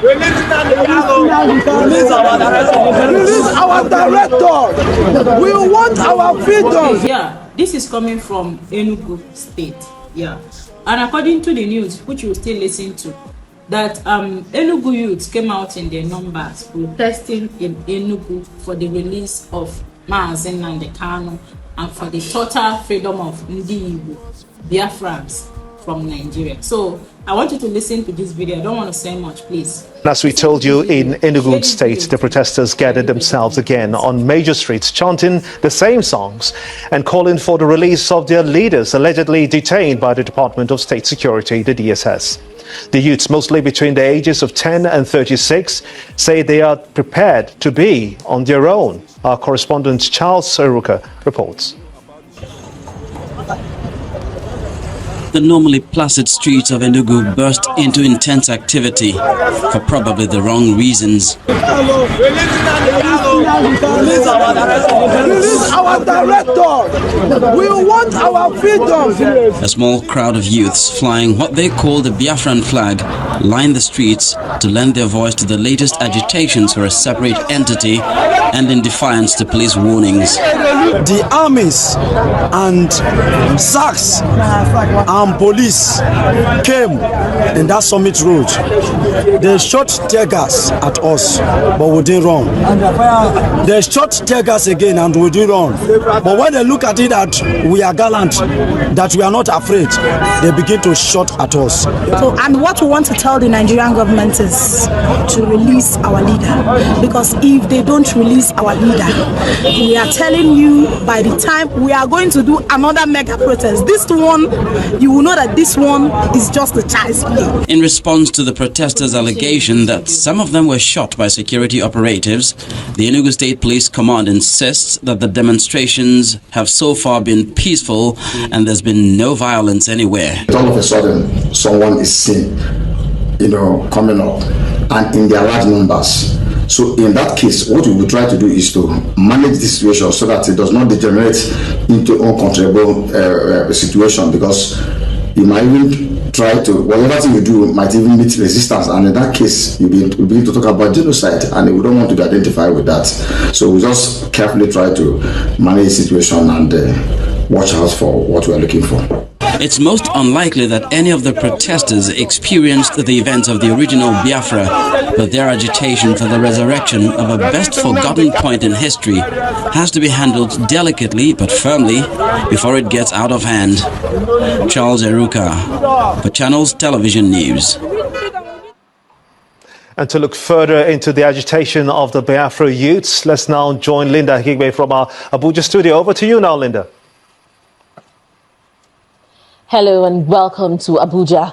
Release our director. We want our freedom. Yeah, this is coming from Enugu State. Yeah, and according to the news, which you still listen to, that Enugu youths came out in their numbers protesting in Enugu for the release of NNAMDI KANU and for the total freedom of Biafrans from Nigeria. So I want you to listen to this video. I don't want to say much, please. As we told you, in Enugu State, the protesters gathered themselves again on major streets, chanting the same songs and calling for the release of their leaders allegedly detained by the Department of State Security, the DSS. The youths, mostly between the ages of 10 and 36, say they are prepared to be on their own. Our correspondent Charles Seruka reports. The normally placid streets of Enugu burst into intense activity for probably the wrong reasons. Release our director. We want our freedom. A small crowd of youths flying what they call the Biafran flag line the streets to lend their voice to the latest agitations for a separate entity and in defiance to police warnings. The armies and SACs and police came in that summit road. They shot tear gas at us, but we didn't run. They shot tear gas again and we didn't run. But when they look at it that we are gallant, that we are not afraid, they begin to shoot at us. So, and what we want to tell the Nigerian government is to release our leader. Because if they don't release our leader, we are telling you by the time we are going to do another mega protest. This one, you will know that this one is just a child's play. In response to the protesters' allegation that some of them were shot by security operatives, the Enugu State Police Command insists that the demonstrations have so far been peaceful and there's been no violence anywhere. All of a sudden, someone is seen, coming up, and in their large numbers. So in that case, what we will try to do is to manage the situation so that it does not degenerate into uncontrollable situation, because you might even try to, whatever thing you do might even meet resistance, and in that case you'll begin to talk about genocide, and we don't want to be identified with that. So we just carefully try to manage the situation and watch out for what we are looking for. It's most unlikely that any of the protesters experienced the events of the original Biafra, but their agitation for the resurrection of a best forgotten point in history has to be handled delicately but firmly before it gets out of hand. Charles Eruka for Channels Television News. And to look further into the agitation of the Biafra youths, let's now join Linda Higbe from our Abuja studio. Over to you now, Linda. Hello and welcome to Abuja.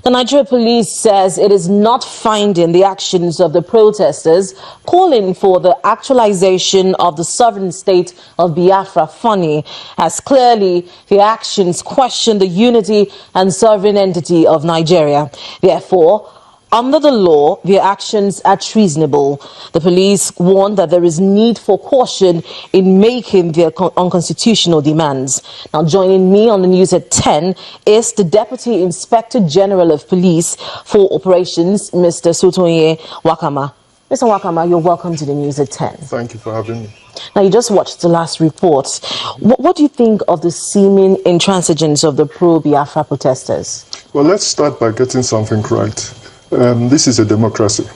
The Nigeria police says it is not finding the actions of the protesters calling for the actualization of the sovereign state of Biafra funny, as clearly the actions question the unity and sovereign entity of Nigeria. Therefore, under the law, their actions are treasonable. The police warn that there is need for caution in making their unconstitutional demands. Now, joining me on the news at 10 is the Deputy Inspector General of Police for Operations, Mr. Sotonye Wakama. Mr. Wakama, you're welcome to the news at 10. Thank you for having me. Now, you just watched the last report. What do you think of the seeming intransigence of the pro-Biafra protesters? Well, let's start by getting something right. This is a democracy.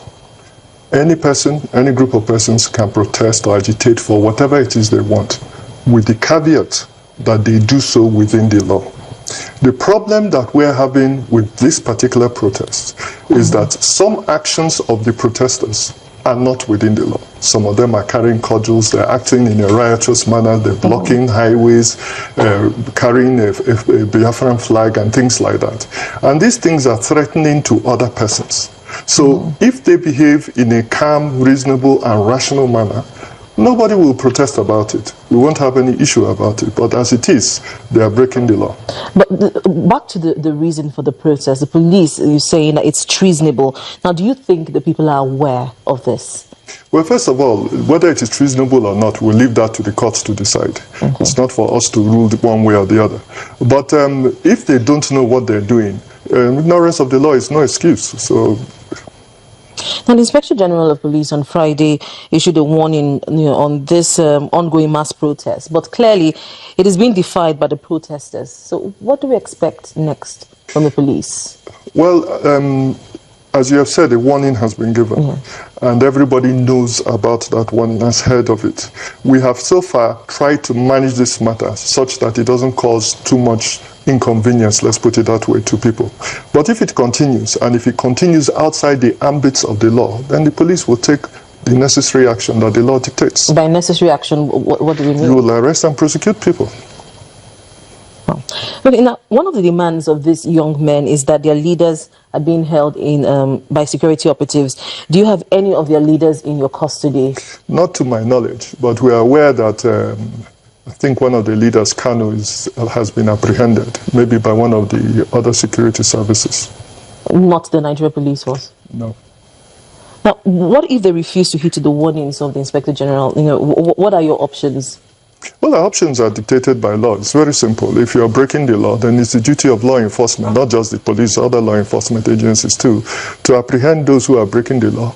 Any person, any group of persons can protest or agitate for whatever it is they want, with the caveat that they do so within the law. The problem that we're having with this particular protest is that some actions of the protesters are not within the law. Some of them are carrying cudgels, they're acting in a riotous manner, they're blocking highways, carrying a Biafran flag and things like that. And these things are threatening to other persons. So if they behave in a calm, reasonable and rational manner, nobody will protest about it. We won't have any issue about it. But as it is, they are breaking the law. But back to the reason for the protest, the police, you're saying that it's treasonable. Now, do you think the people are aware of this? Well, first of all, whether it is treasonable or not, we'll leave that to the courts to decide. It's not for us to rule one way or the other. But if they don't know what they're doing, ignorance of the law is no excuse. So Now, the Inspector General of Police on Friday issued a warning on this ongoing mass protest, but clearly it is being defied by the protesters. So what do we expect next from the police? Well, as you have said, a warning has been given, and everybody knows about that warning, has heard of it. We have so far tried to manage this matter such that it doesn't cause too much inconvenience, let's put it that way, to people. But if it continues, and if it continues outside the ambits of the law, then the police will take the necessary action that the law dictates. By necessary action, what do we mean? You will arrest and prosecute people. Okay, now, one of the demands of these young men is that their leaders are being held in by security operatives. Do you have any of their leaders in your custody? Not to my knowledge, but we are aware that I think one of the leaders, KANU, has been apprehended, maybe by one of the other security services. Not the Nigeria Police Force? No. Now, what if they refuse to heed to the warnings of the Inspector General? What are your options? Well, our options are dictated by law. It's very simple. If you are breaking the law, then it's the duty of law enforcement, not just the police, other law enforcement agencies too, to apprehend those who are breaking the law